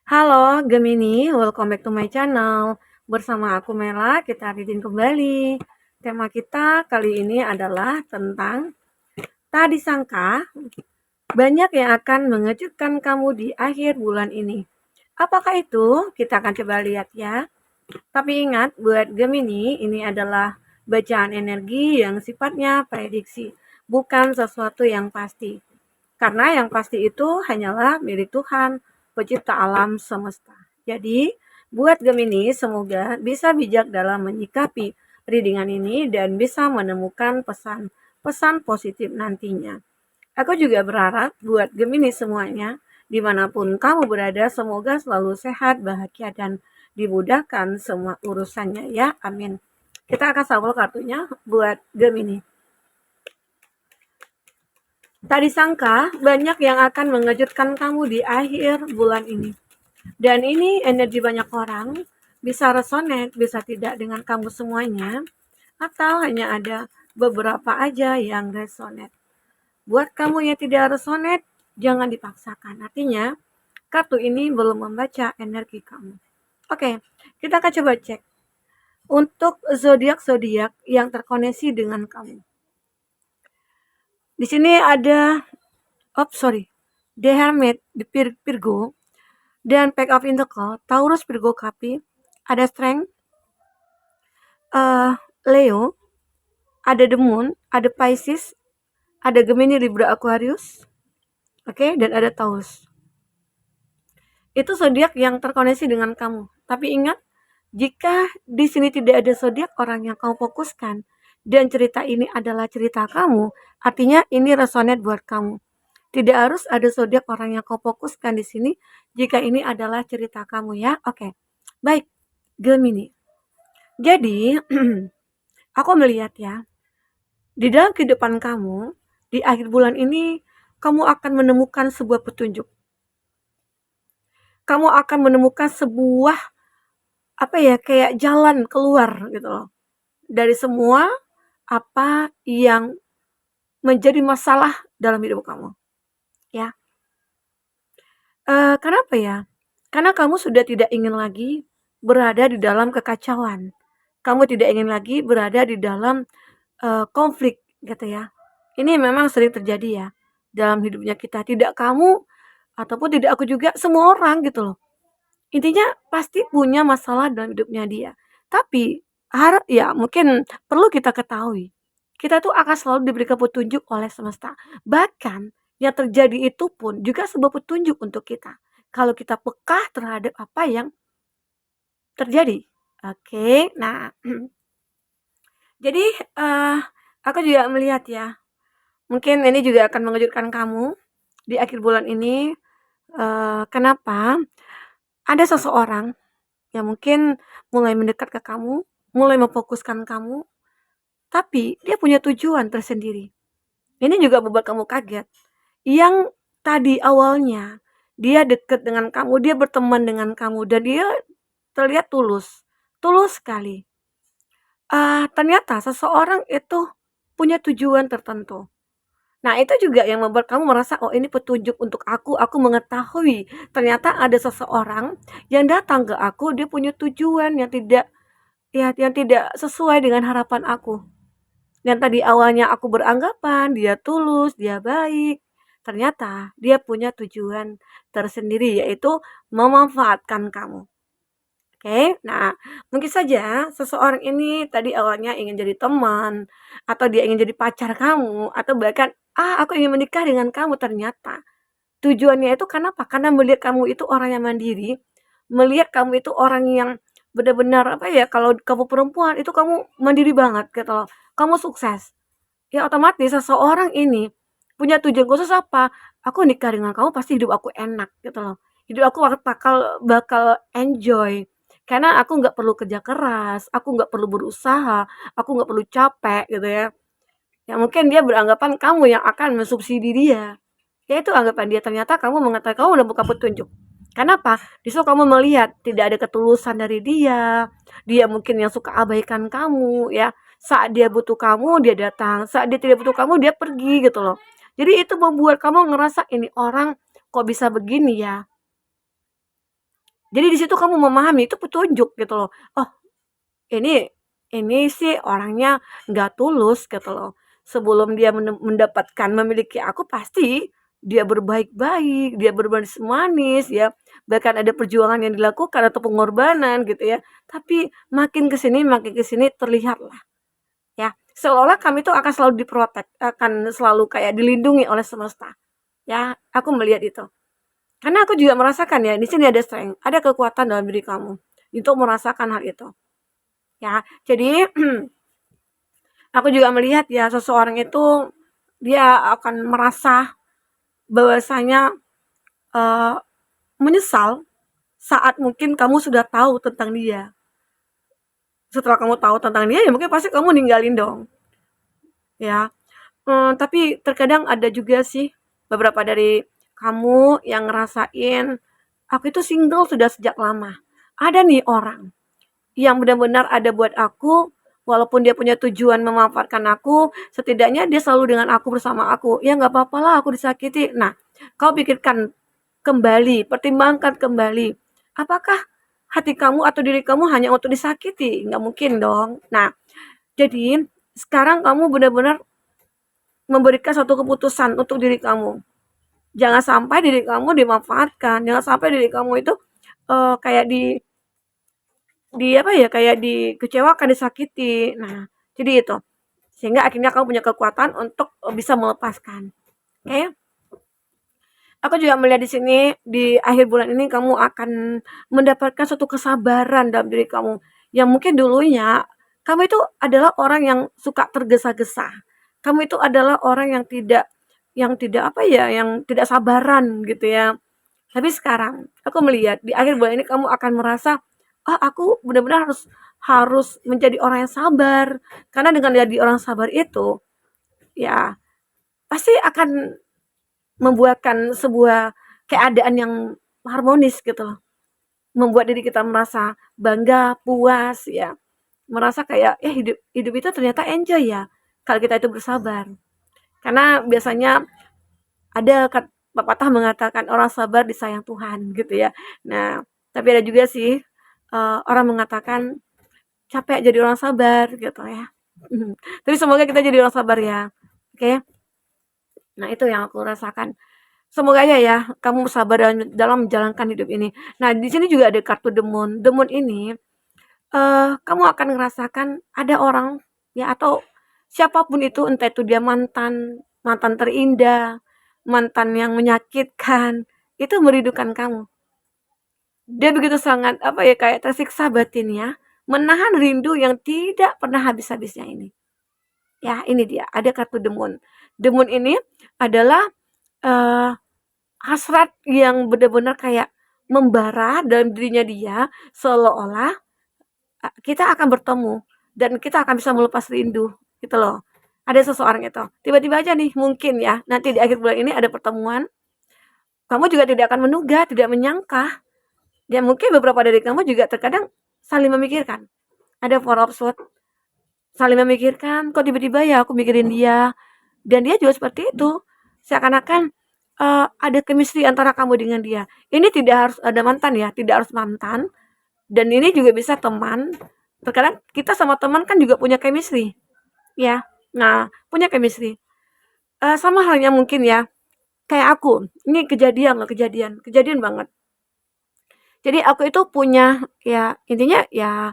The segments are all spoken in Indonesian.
Halo Gemini, welcome back to my channel. Bersama aku Mela, kita reading kembali. Tema kita kali ini adalah tentang tak disangka banyak yang akan mengejutkan kamu di akhir bulan ini. Apakah itu? Kita akan coba lihat ya. Tapi ingat, buat Gemini, ini adalah bacaan energi yang sifatnya prediksi, bukan sesuatu yang pasti. Karena yang pasti itu hanyalah milik Tuhan, pencipta alam semesta. Jadi, buat Gemini, semoga bisa bijak dalam menyikapi readingan ini dan bisa menemukan pesan-pesan positif nantinya. Aku juga berharap buat Gemini semuanya, dimanapun kamu berada, semoga selalu sehat, bahagia, dan dimudahkan semua urusannya ya. Amin. Kita akan shuffle kartunya buat Gemini. Tak disangka banyak yang akan mengejutkan kamu di akhir bulan ini. Dan ini energi banyak orang, bisa resonate, bisa tidak dengan kamu semuanya, atau hanya ada beberapa aja yang resonate. Buat kamu yang tidak resonate, jangan dipaksakan. Artinya, kartu ini belum membaca energi kamu. Oke, kita akan coba cek. Untuk zodiak-zodiak yang terkoneksi dengan kamu. Di sini ada, The Hermit, di Virgo, dan Pack of Pentacle, Taurus, Virgo, Capi, ada Strength, Leo, ada The Moon, ada Pisces, ada Gemini, Libra, Aquarius, oke, dan ada Taurus. Itu zodiak yang terkoneksi dengan kamu. Tapi ingat, jika di sini tidak ada zodiak orang yang kamu fokuskan dan cerita ini adalah cerita kamu, artinya ini resonate buat kamu. Tidak harus ada zodiak orang yang kau fokuskan di sini jika ini adalah cerita kamu ya. Oke. Baik, Gemini. Jadi, aku melihat ya, di dalam kehidupan kamu, di akhir bulan ini, kamu akan menemukan sebuah petunjuk. Kamu akan menemukan sebuah, kayak jalan keluar gitu loh. Dari semua apa yang menjadi masalah dalam hidup kamu. Ya. Kenapa ya? Karena kamu sudah tidak ingin lagi berada di dalam kekacauan. Kamu tidak ingin lagi berada di dalam konflik gitu ya. Ini memang sering terjadi ya dalam hidupnya kita. Tidak kamu ataupun tidak aku juga, semua orang gitu loh. Intinya pasti punya masalah dalam hidupnya dia. Tapi ya mungkin perlu kita ketahui. Kita tuh akan selalu diberikan petunjuk oleh semesta. Bahkan yang terjadi itu pun juga sebuah petunjuk untuk kita. Kalau kita peka terhadap apa yang terjadi. Oke, nah jadi aku juga melihat ya, mungkin ini juga akan mengejutkan kamu di akhir bulan ini. Kenapa? Ada seseorang yang mungkin mulai mendekat ke kamu, mulai memfokuskan kamu, tapi dia punya tujuan tersendiri. Ini juga membuat kamu kaget. Yang tadi awalnya dia dekat dengan kamu, dia berteman dengan kamu, dan dia terlihat tulus, tulus sekali. Ternyata seseorang itu punya tujuan tertentu. Nah, itu juga yang membuat kamu merasa, oh ini petunjuk untuk aku mengetahui ternyata ada seseorang yang datang ke aku, dia punya tujuan yang tidak sesuai dengan harapan aku. Yang tadi awalnya aku beranggapan dia tulus, dia baik, ternyata dia punya tujuan tersendiri, yaitu memanfaatkan kamu. Oke, nah mungkin saja seseorang ini tadi awalnya ingin jadi teman, atau dia ingin jadi pacar kamu, atau bahkan, aku ingin menikah dengan kamu, ternyata tujuannya itu karena apa? Karena melihat kamu itu orang yang mandiri, melihat kamu itu orang yang benar-benar kalau kamu perempuan itu kamu mandiri banget gitu loh, kamu sukses. Ya otomatis seseorang ini punya tujuan khusus apa? Aku nikah dengan kamu pasti hidup aku enak gitu loh. Hidup aku bakal bakal enjoy. Karena aku nggak perlu kerja keras, aku nggak perlu berusaha, aku nggak perlu capek gitu ya. Ya mungkin dia beranggapan kamu yang akan mensubsidi dia. Ya itu anggapan dia, ternyata kamu mengetahui, kamu udah buka petunjuk. Kenapa? Justru kamu melihat tidak ada ketulusan dari dia mungkin yang suka abaikan kamu ya. Saat dia butuh kamu, dia datang, saat dia tidak butuh kamu, dia pergi gitu loh. Jadi itu membuat kamu ngerasa ini orang kok bisa begini ya. Jadi di situ kamu memahami, itu petunjuk gitu loh. Oh, ini sih orangnya nggak tulus gitu loh. Sebelum dia mendapatkan memiliki aku pasti dia berbaik-baik, dia bermanis-manis ya, bahkan ada perjuangan yang dilakukan atau pengorbanan gitu ya. Tapi makin ke sini terlihatlah ya, seolah-olah kami itu akan selalu diprotek, akan selalu kayak dilindungi oleh semesta. Ya, aku melihat itu. Karena aku juga merasakan ya, di sini ada strength, ada kekuatan dalam diri kamu untuk merasakan hal itu. Ya, jadi aku juga melihat ya seseorang itu dia akan merasa bahwasanya eh, menyesal saat mungkin kamu sudah tahu tentang dia. Setelah kamu tahu tentang dia ya mungkin pasti kamu ninggalin dong. Ya, tapi terkadang ada juga sih beberapa dari kamu yang ngerasain, "Aku itu single sudah sejak lama." Ada nih orang yang benar-benar ada buat aku, walaupun dia punya tujuan memanfaatkan aku, setidaknya dia selalu dengan aku, bersama aku. Ya nggak apa lah aku disakiti. Nah, kau pikirkan kembali, pertimbangkan kembali. Apakah hati kamu atau diri kamu hanya untuk disakiti? Nggak mungkin dong. Nah, jadi sekarang kamu benar-benar memberikan suatu keputusan untuk diri kamu. Jangan sampai diri kamu dimanfaatkan, jangan sampai diri kamu itu kayak apa ya, kayak dikecewakan, disakiti. Nah, jadi itu. Sehingga akhirnya kamu punya kekuatan untuk bisa melepaskan. Oke? Okay? Aku juga melihat di sini di akhir bulan ini kamu akan mendapatkan suatu kesabaran dalam diri kamu. Yang mungkin dulunya kamu itu adalah orang yang suka tergesa-gesa. Kamu itu adalah orang yang tidak apa ya, yang tidak sabaran gitu ya. Tapi sekarang aku melihat di akhir bulan ini kamu akan merasa, "Ah, aku benar-benar harus harus menjadi orang yang sabar." Karena dengan jadi orang sabar itu, ya pasti akan membuatkan sebuah keadaan yang harmonis gitu loh. Membuat diri kita merasa bangga, puas ya. Merasa kayak, "Eh, hidup hidup itu ternyata enjoy ya kalau kita itu bersabar." Karena biasanya ada pepatah mengatakan orang sabar disayang Tuhan gitu ya. Nah, tapi ada juga sih orang mengatakan capek jadi orang sabar gitu ya. Tapi semoga kita jadi orang sabar ya. Oke. Nah, itu yang aku rasakan. Semoga aja ya kamu sabar dalam menjalankan hidup ini. Nah, di sini juga ada kartu The Moon. The Moon ini kamu akan ngerasakan ada orang ya atau siapapun itu, entah itu dia mantan, mantan terindah, mantan yang menyakitkan, itu merindukan kamu. Dia begitu sangat apa ya, kayak tersiksa batinnya, menahan rindu yang tidak pernah habis-habisnya ini. Ya, ini dia, ada kartu The Moon. The Moon ini adalah eh, hasrat yang benar-benar kayak membara dalam dirinya dia, seolah-olah kita akan bertemu dan kita akan bisa melepas rindu gitu loh. Ada seseorang itu tiba-tiba aja nih mungkin ya nanti di akhir bulan ini ada pertemuan, kamu juga tidak akan menduga, tidak menyangka, dan mungkin beberapa dari kamu juga terkadang saling memikirkan. Ada four of swords, saling memikirkan, kok tiba-tiba ya aku mikirin dia, dan dia juga seperti itu. Seakan-akan ada chemistry antara kamu dengan dia. Ini tidak harus ada mantan ya, tidak harus mantan, dan ini juga bisa teman. Terkadang kita sama teman kan juga punya chemistry, ya. Nah, punya chemistry. Sama halnya mungkin ya, kayak aku. Ini kejadian loh, kejadian banget. Jadi aku itu punya ya intinya ya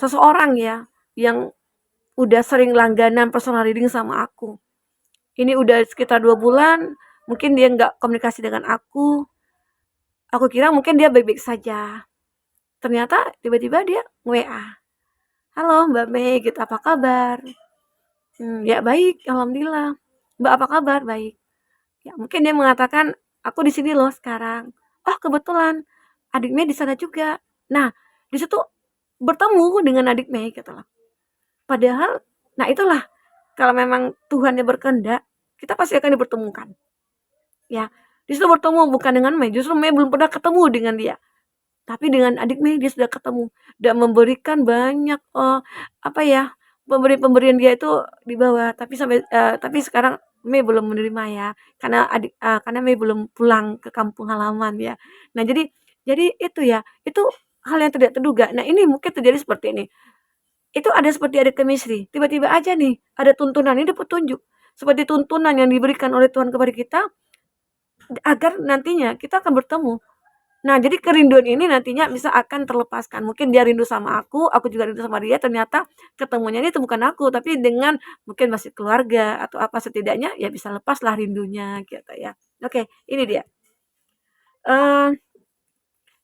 seseorang ya yang udah sering langganan personal reading sama aku. Ini udah sekitar 2 bulan, mungkin dia nggak komunikasi dengan aku. Aku kira mungkin dia baik-baik saja. Ternyata tiba-tiba dia WA. "Halo Mbak Mei, gitu, apa kabar?" Ya baik, alhamdulillah. "Mbak apa kabar?" "Baik." Ya mungkin dia mengatakan, "Aku di sini loh sekarang." "Oh kebetulan, adik Mei di sana juga." Nah, di situ bertemu dengan adik Mei gitu loh. Padahal, nah itulah kalau memang Tuhan yang berkehendak, kita pasti akan dipertemukan. Ya, di situ bertemu bukan dengan Mei, justru Mei belum pernah ketemu dengan dia. Tapi dengan adik Mei dia sudah ketemu dan memberikan banyak apa ya, pemberian-pemberian dia itu di bawah, tapi sekarang Mei belum menerima ya, karena karena Mei belum pulang ke kampung halaman ya. Nah, jadi Jadi itu ya, itu hal yang tidak terduga. Nah, ini mungkin terjadi seperti ini. Itu ada seperti ada chemistry, tiba-tiba aja nih ada tuntunan, ini petunjuk. Seperti tuntunan yang diberikan oleh Tuhan kepada kita agar nantinya kita akan bertemu. Nah, jadi kerinduan ini nantinya bisa akan terlepaskan. Mungkin dia rindu sama aku juga rindu sama dia, ternyata ketemunya ini itu bukan aku, tapi dengan mungkin masih keluarga atau apa, setidaknya ya bisa lepaslah rindunya gitu ya. Oke, ini dia. Eee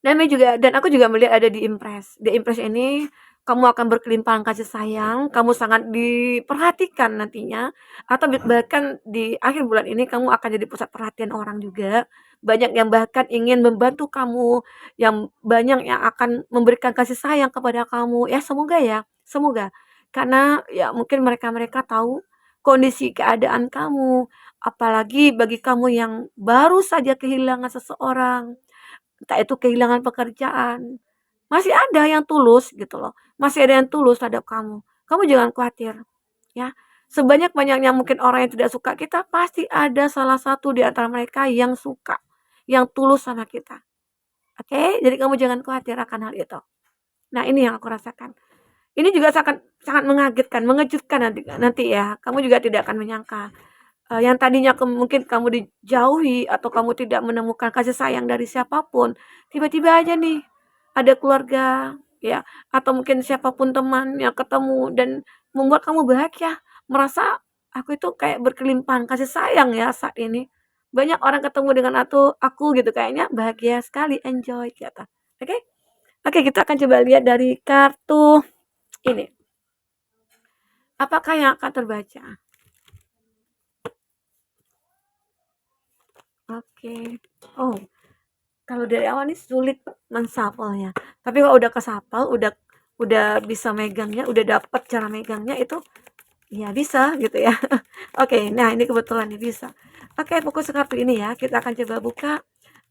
dan aku juga melihat ada di Impress. Di Impress ini kamu akan berkelimpahan kasih sayang, kamu sangat diperhatikan nantinya, atau bahkan di akhir bulan ini kamu akan jadi pusat perhatian orang juga. Banyak yang bahkan ingin membantu kamu, yang banyak yang akan memberikan kasih sayang kepada kamu. Ya semoga ya, semoga. Karena ya mungkin mereka-mereka tahu kondisi keadaan kamu, apalagi bagi kamu yang baru saja kehilangan seseorang. Entah itu kehilangan pekerjaan, masih ada yang tulus gitu loh, masih ada yang tulus terhadap kamu. Kamu jangan khawatir, ya. Sebanyak-banyaknya mungkin orang yang tidak suka kita, pasti ada salah satu di antara mereka yang suka, yang tulus sama kita. Oke? Jadi kamu jangan khawatir akan hal itu. Nah, ini yang aku rasakan. Ini juga sangat sangat mengagetkan, mengejutkan nanti nanti ya. Kamu juga tidak akan menyangka, yang tadinya mungkin kamu dijauhi atau kamu tidak menemukan kasih sayang dari siapapun, tiba-tiba aja nih ada keluarga, ya, atau mungkin siapapun teman yang ketemu dan membuat kamu bahagia, merasa aku itu kayak berkelimpahan kasih sayang ya saat ini. Banyak orang ketemu dengan aku gitu kayaknya bahagia sekali, enjoy gitu. Oke? Oke, kita akan coba lihat dari kartu ini. Apakah yang akan terbaca? Oke. Oh, kalau dari awal nih sulit men-shuffle-nya. Tapi kalau udah ke-shuffle, udah bisa megangnya, udah dapet cara megangnya itu, ya bisa gitu ya. Oke, nah ini kebetulan nih bisa. Oke, fokus kartu ini ya. Kita akan coba buka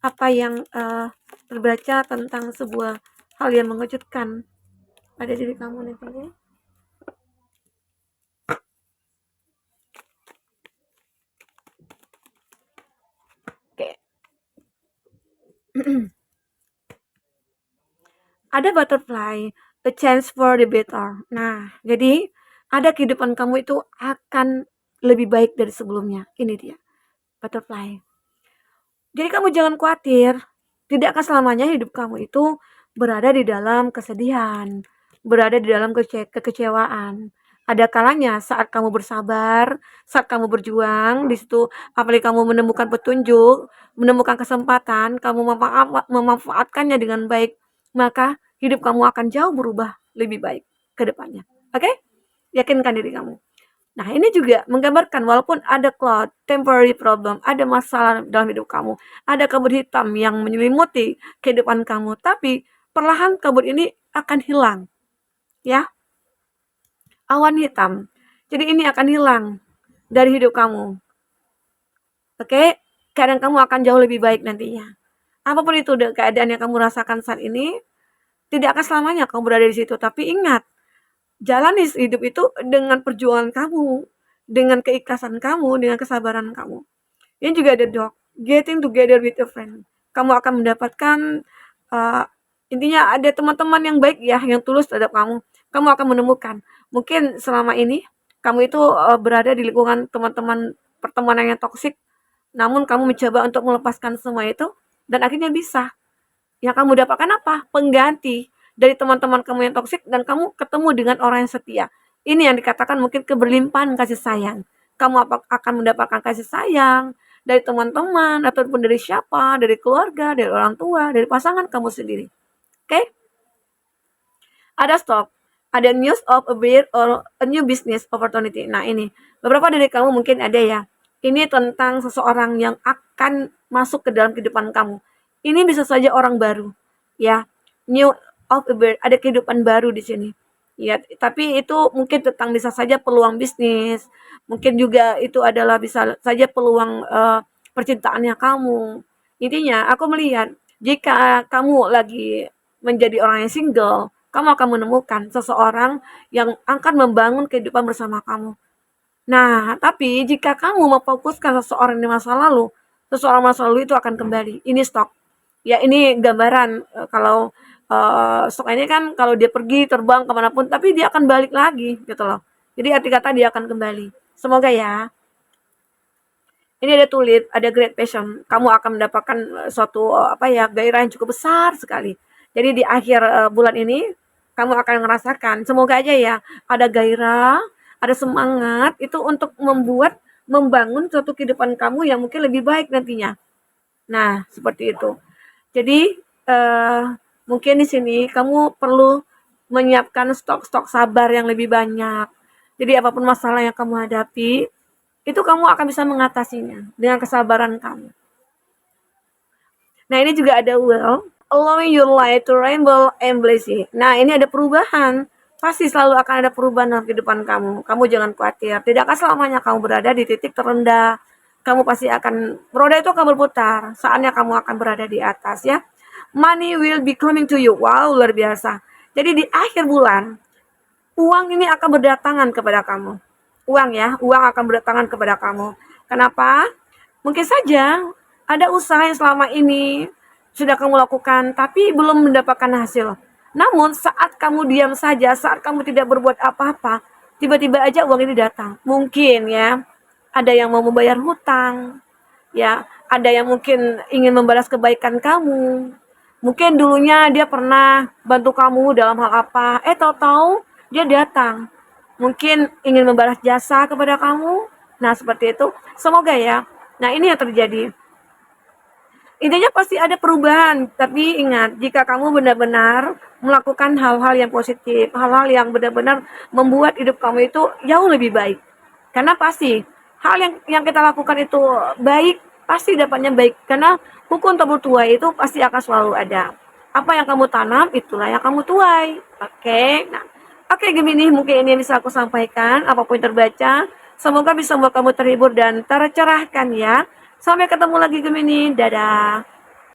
apa yang terbaca tentang sebuah hal yang mengejutkan pada diri kamu nantinya. Oke. Ada butterfly, a chance for the better. Nah, jadi ada kehidupan kamu itu akan lebih baik dari sebelumnya. Ini dia, butterfly. Jadi kamu jangan khawatir, tidak akan selamanya hidup kamu itu berada di dalam kesedihan, berada di dalam kekecewaan. Ada kalanya saat kamu bersabar, saat kamu berjuang, di situ apalagi kamu menemukan petunjuk, menemukan kesempatan, kamu memanfaatkannya dengan baik, maka hidup kamu akan jauh berubah lebih baik ke depannya. Oke? Yakinkan diri kamu. Nah, ini juga menggambarkan walaupun ada cloud, temporary problem, ada masalah dalam hidup kamu, ada kabut hitam yang menyelimuti kehidupan kamu, tapi perlahan kabut ini akan hilang, ya. Awan hitam. Jadi ini akan hilang dari hidup kamu. Oke? Keadaan kamu akan jauh lebih baik nantinya. Apapun itu keadaan yang kamu rasakan saat ini, tidak akan selamanya kamu berada di situ, tapi ingat, jalani hidup itu dengan perjuangan kamu, dengan keikhlasan kamu, dengan kesabaran kamu. Ini juga ada dog, getting together with a friend. Kamu akan mendapatkan uh, intinya ada teman-teman yang baik ya, yang tulus terhadap kamu. Kamu akan menemukan. Mungkin selama ini kamu itu berada di lingkungan teman-teman pertemanan yang toksik, namun kamu mencoba untuk melepaskan semua itu dan akhirnya bisa. Yang kamu dapatkan apa? Pengganti dari teman-teman kamu yang toksik dan kamu ketemu dengan orang yang setia. Ini yang dikatakan mungkin keberlimpahan kasih sayang. Kamu akan mendapatkan kasih sayang dari teman-teman ataupun dari siapa, dari keluarga, dari orang tua, dari pasangan kamu sendiri. Oke? Ada stock, ada news of a beer or a new business opportunity. Nah, ini beberapa dari kamu mungkin ada ya. Ini tentang seseorang yang akan masuk ke dalam kehidupan kamu. Ini bisa saja orang baru, ya. New of a beer, ada kehidupan baru di sini. Ya, tapi itu mungkin tentang bisa saja peluang bisnis, mungkin juga itu adalah bisa saja peluang percintaannya kamu. Intinya, aku melihat jika kamu lagi menjadi orang yang single, kamu akan menemukan seseorang yang akan membangun kehidupan bersama kamu. Nah, tapi jika kamu memfokuskan seseorang di masa lalu, seseorang masa lalu itu akan kembali. Ini stok. Ya ini gambaran, kalau, stok ini kan kalau dia pergi terbang ke pun tapi dia akan balik lagi gitu loh. Jadi arti kata dia akan kembali. Semoga ya. Ini ada tulip, ada great passion. Kamu akan mendapatkan, suatu, apa ya, gairah yang cukup besar sekali. Jadi di akhir, bulan ini, kamu akan merasakan, semoga aja ya, ada gairah, ada semangat, itu untuk membangun suatu kehidupan kamu yang mungkin lebih baik nantinya. Nah, seperti itu. Jadi, eee, mungkin di sini kamu perlu menyiapkan stok-stok sabar yang lebih banyak. Jadi apapun masalah yang kamu hadapi, itu kamu akan bisa mengatasinya dengan kesabaran kamu. Nah, ini juga ada well, allowing your light to rainbow endlessly. Nah, ini ada perubahan. Pasti selalu akan ada perubahan dalam kehidupan kamu. Kamu jangan khawatir. Tidak akan selamanya kamu berada di titik terendah. Kamu pasti akan, roda itu akan berputar. Saatnya kamu akan berada di atas ya. Money will be coming to you. Wow, luar biasa. Jadi di akhir bulan, uang ini akan berdatangan kepada kamu. Uang ya, uang akan berdatangan kepada kamu. Kenapa? Mungkin saja ada usaha yang selama ini sudah kamu lakukan, tapi belum mendapatkan hasil. Namun saat kamu diam saja, saat kamu tidak berbuat apa-apa, tiba-tiba aja uang ini datang. Mungkin ya, ada yang mau membayar hutang, ya, ada yang mungkin ingin membalas kebaikan kamu. Mungkin dulunya dia pernah bantu kamu dalam hal apa, tahu-tahu dia datang. Mungkin ingin membalas jasa kepada kamu. Nah, seperti itu. Semoga ya. Nah, ini yang terjadi. Intinya pasti ada perubahan, tapi ingat, jika kamu benar-benar melakukan hal-hal yang positif, hal-hal yang benar-benar membuat hidup kamu itu jauh lebih baik. Karena pasti hal yang kita lakukan itu baik, pasti dapatnya baik. Karena hukum tabur tuai itu pasti akan selalu ada. Apa yang kamu tanam, itulah yang kamu tuai. Oke, nah, oke Gemini, mungkin ini yang bisa aku sampaikan. Apapun yang terbaca, semoga bisa membuat kamu terhibur dan tercerahkan ya. Sampai ketemu lagi Gemini, dadah.